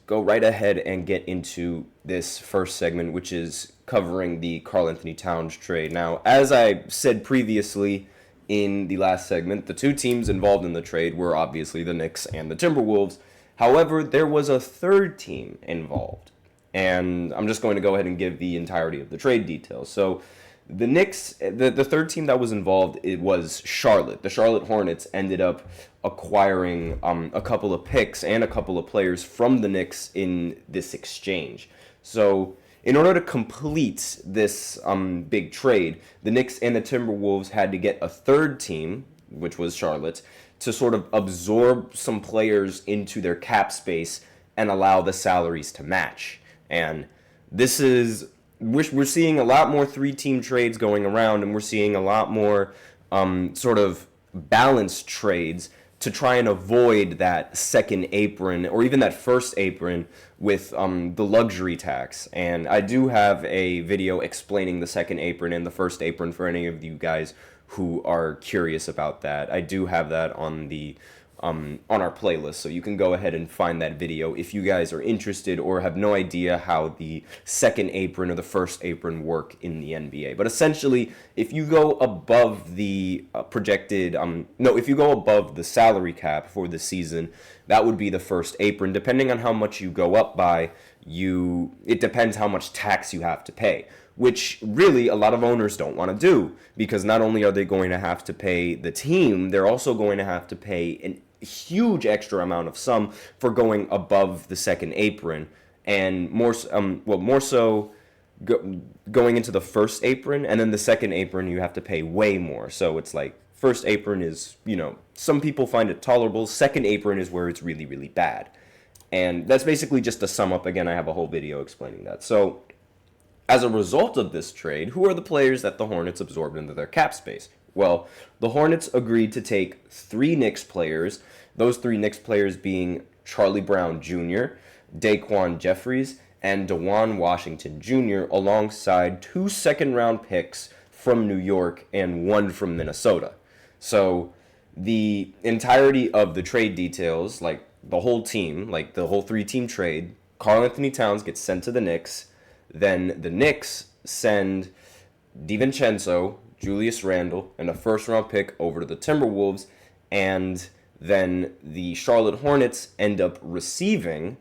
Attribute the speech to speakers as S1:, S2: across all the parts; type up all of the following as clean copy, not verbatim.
S1: go right ahead and get into this first segment, which is covering the Karl-Anthony Towns trade. Now, as I said previously in the last segment, the two teams involved in the trade were obviously the Knicks and the Timberwolves. However, there was a third team involved, and I'm just going to go ahead and give the entirety of the trade details. So the Knicks, the third team that was involved, it was Charlotte. The Charlotte Hornets ended up acquiring a couple of picks and a couple of players from the Knicks in this exchange. So in order to complete this big trade, the Knicks and the Timberwolves had to get a third team, which was Charlotte, to sort of absorb some players into their cap space and allow the salaries to match. And this is, we're seeing a lot more three-team trades going around, and we're seeing a lot more sort of balanced trades to try and avoid that second apron or even that first apron with the luxury tax. And I do have a video explaining the second apron and the first apron for any of you guys who are curious about that. I do have that on the on our playlist, so you can go ahead and find that video if you guys are interested or have no idea how the second apron or the first apron work in the NBA. But essentially, if you go above the if you go above the salary cap for the season, that would be the first apron. Depending on how much you go up by, it depends how much tax you have to pay, which really a lot of owners don't want to do, because not only are they going to have to pay the team, they're also going to have to pay an huge extra amount of sum for going above the second apron, and more so going into the first apron, and then the second apron you have to pay way more. So it's like first apron is, some people find it tolerable. Second apron is where it's really, really bad. And that's basically just to sum up. Again, I have a whole video explaining that. So as a result of this trade, who are the players that the Hornets absorbed into their cap space? Well, the Hornets agreed to take 3 Knicks players, those 3 Knicks players being Charlie Brown Jr., Daquan Jeffries, and DeJuan Washington Jr., alongside 2 second-round picks from New York and 1 from Minnesota. So the entirety of the trade details, like the whole team, like the whole 3-team trade, Karl-Anthony Towns gets sent to the Knicks. Then the Knicks send DiVincenzo, Julius Randle, and a first-round pick over to the Timberwolves, and then the Charlotte Hornets end up receiving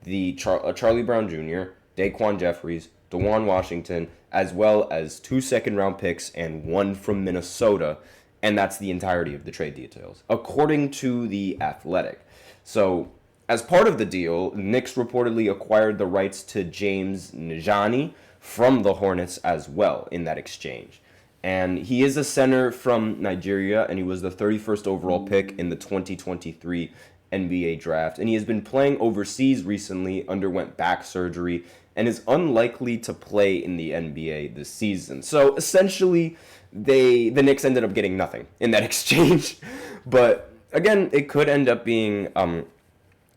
S1: the Charlie Brown Jr., Daquan Jeffries, DeJuan Washington, as well as 2 second-round picks and 1 from Minnesota, and that's the entirety of the trade details, according to The Athletic. So as part of the deal, Knicks reportedly acquired the rights to James Njani from the Hornets as well in that exchange. And he is a center from Nigeria, and he was the 31st overall pick in the 2023 NBA draft. And he has been playing overseas recently, underwent back surgery, and is unlikely to play in the NBA this season. So essentially, the Knicks ended up getting nothing in that exchange. But again, it could end up being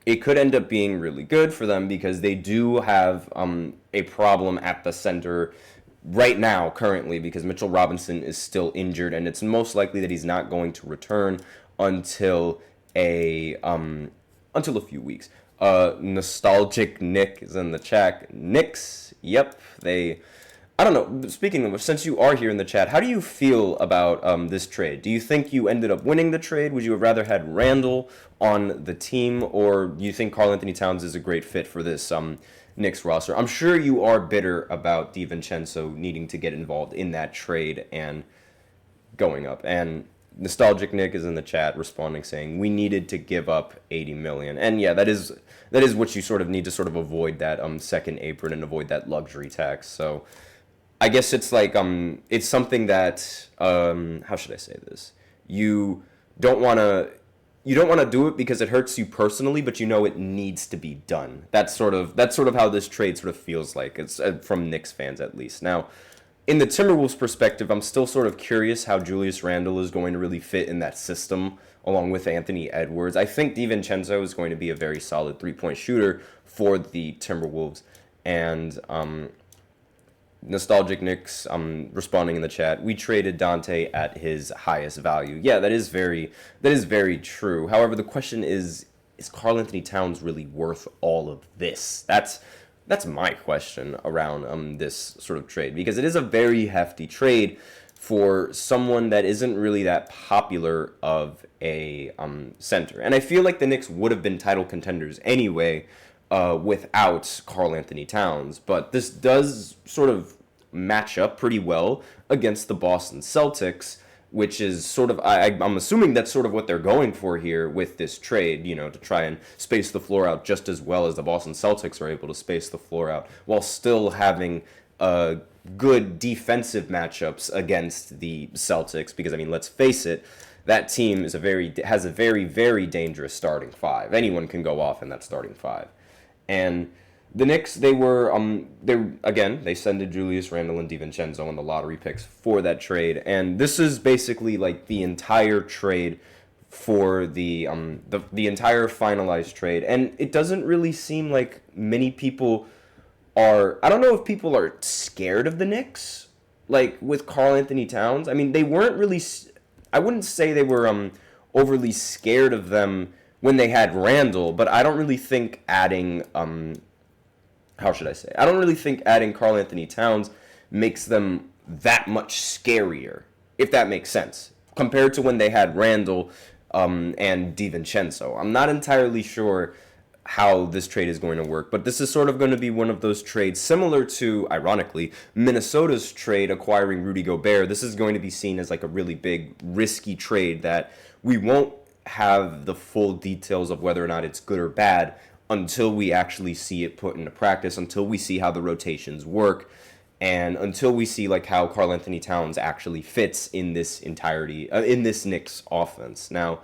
S1: really good for them, because they do have a problem at the center right now, currently, because Mitchell Robinson is still injured, and it's most likely that he's not going to return until a few weeks. Nostalgic Nick is in the chat. Knicks, yep, I don't know, speaking of, since you are here in the chat, how do you feel about this trade? Do you think you ended up winning the trade? Would you have rather had Randall on the team, or do you think Karl-Anthony Towns is a great fit for this Knicks roster? I'm sure you are bitter about DiVincenzo needing to get involved in that trade and going up. And Nostalgic Nick is in the chat responding, saying, we needed to give up $80 million. And yeah, that is what you sort of need to sort of avoid that second apron and avoid that luxury tax. So I guess it's like it's something that how should I say this? You don't want to do it because it hurts you personally, but you know it needs to be done. That's sort of how this trade sort of feels like. It's from Knicks fans at least. Now, in the Timberwolves' perspective, I'm still sort of curious how Julius Randle is going to really fit in that system along with Anthony Edwards. I think DiVincenzo is going to be a very solid three-point shooter for the Timberwolves. And Nostalgic Knicks responding in the chat, we traded Dante at his highest value. Yeah, that is very true. However, the question is is Karl-Anthony Towns really worth all of this? That's my question around this sort of trade, because it is a very hefty trade for someone that isn't really that popular of a center. And I feel like the Knicks would have been title contenders anyway without Karl-Anthony Towns. But this does sort of match up pretty well against the Boston Celtics, which is sort of, I'm assuming that's sort of what they're going for here with this trade, to try and space the floor out just as well as the Boston Celtics are able to space the floor out while still having good defensive matchups against the Celtics. Because, let's face it, that team has a very, very dangerous starting five. Anyone can go off in that starting five. And the Knicks, they sent Julius Randle and DiVincenzo on the lottery picks for that trade, and this is basically like the entire trade for the entire finalized trade. And it doesn't really seem like many people are. I don't know if people are scared of the Knicks, like with Karl-Anthony Towns. They weren't really. I wouldn't say they were overly scared of them when they had Randle, but I don't really think adding how should I say? I don't really think adding Karl-Anthony Towns makes them that much scarier, if that makes sense, compared to when they had Randle and DiVincenzo. I'm not entirely sure how this trade is going to work, but this is sort of going to be one of those trades similar to, ironically, Minnesota's trade acquiring Rudy Gobert. This is going to be seen as like a really big, risky trade that we won't have the full details of whether or not it's good or bad until we actually see it put into practice, until we see how the rotations work, and until we see like how Karl-Anthony Towns actually fits in this entirety, in this Knicks offense. Now,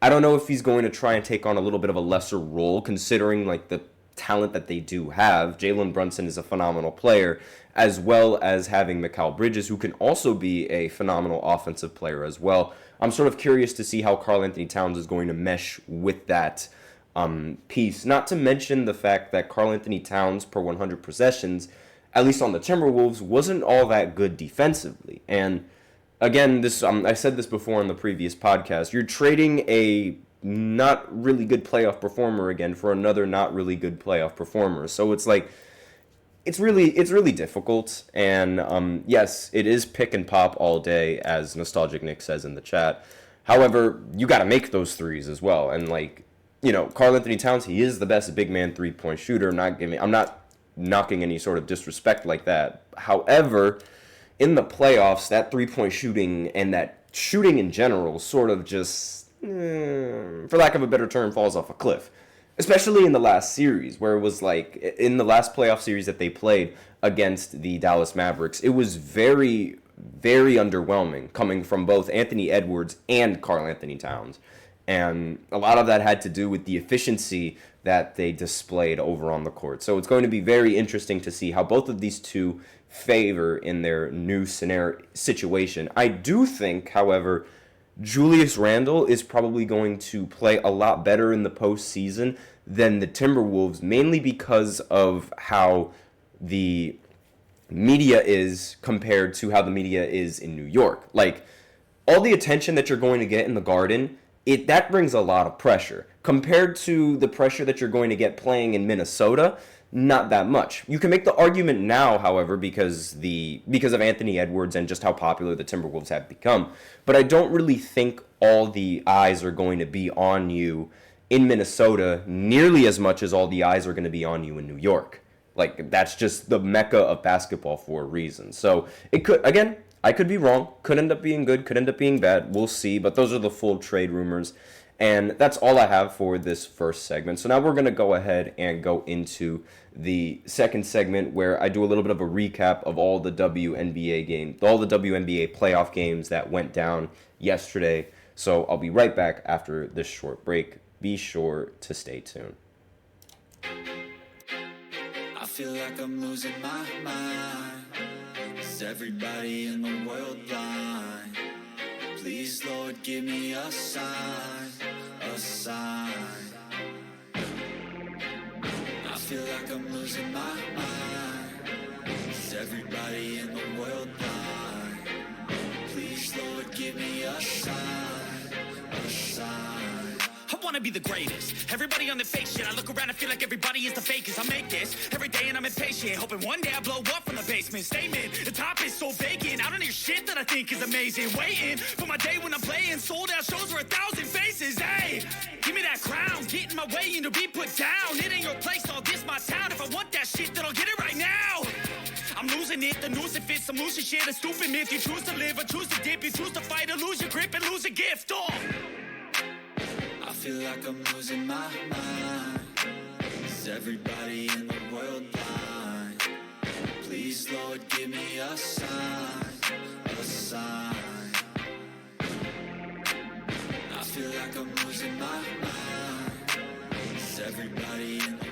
S1: I don't know if he's going to try and take on a little bit of a lesser role, considering like the talent that they do have. Jalen Brunson is a phenomenal player, as well as having Mikal Bridges, who can also be a phenomenal offensive player as well. I'm sort of curious to see how Karl-Anthony Towns is going to mesh with that piece. Not to mention the fact that Karl-Anthony Towns per 100 possessions, at least on the Timberwolves, wasn't all that good defensively. And again, this I said this before in the previous podcast. You're trading a not really good playoff performer again for another not really good playoff performer. So it's like it's really difficult. And yes, it is pick and pop all day, as Nostalgic Nick says in the chat. However, you got to make those threes as well. And Karl-Anthony Towns, he is the best big man 3-point shooter. I'm not knocking any sort of disrespect like that. However, in the playoffs, that 3-point shooting and that shooting in general sort of just, for lack of a better term, falls off a cliff. Especially in the last series, where it was like, in the last playoff series that they played against the Dallas Mavericks, it was very, very underwhelming coming from both Anthony Edwards and Karl-Anthony Towns. And a lot of that had to do with the efficiency that they displayed over on the court. So it's going to be very interesting to see how both of these two favor in their new situation. I do think, however, Julius Randle is probably going to play a lot better in the postseason than the Timberwolves, mainly because of how the media is compared to how the media is in New York. Like, all the attention that you're going to get in the Garden, that brings a lot of pressure. Compared to the pressure that you're going to get playing in Minnesota, not that much. You can make the argument now, however, because of Anthony Edwards and just how popular the Timberwolves have become. But I don't really think all the eyes are going to be on you in Minnesota nearly as much as all the eyes are going to be on you in New York. Like, that's just the mecca of basketball for a reason. So it could, again, I could be wrong. Could end up being good, could end up being bad. We'll see. But those are the full trade rumors. And that's all I have for this first segment. So now we're going to go ahead and go into the second segment, where I do a little bit of a recap of all the WNBA games, all the WNBA playoff games that went down yesterday. So I'll be right back after this short break. Be sure to stay tuned.
S2: I feel like I'm losing my mind. Is everybody in the world blind? Please, Lord, give me a sign, a sign. I feel like I'm losing my mind. Is everybody in the world blind? Please, Lord, give me a sign, a sign. wanna be the greatest. Everybody on the fake shit. I look around and feel like everybody is the fakest. I make this every day and I'm impatient, hoping one day I blow up from the basement. Statement, the top is so vacant. I don't hear shit that I think is amazing. Waiting for my day when I'm playing sold out shows for 1,000 faces. Hey, give me that crown, get in my way and to be put down. It ain't your place, all this my town. If I want that shit, then I'll get it right now. I'm losing it, the noose it fits, I'm losing shit, a stupid myth. You choose to live or choose to dip, you choose to fight or lose your grip and lose a gift. Oh, I feel like I'm losing my mind. Is everybody in the world blind? Please, Lord, give me a sign, a sign. I feel like I'm losing my mind. Is everybody in the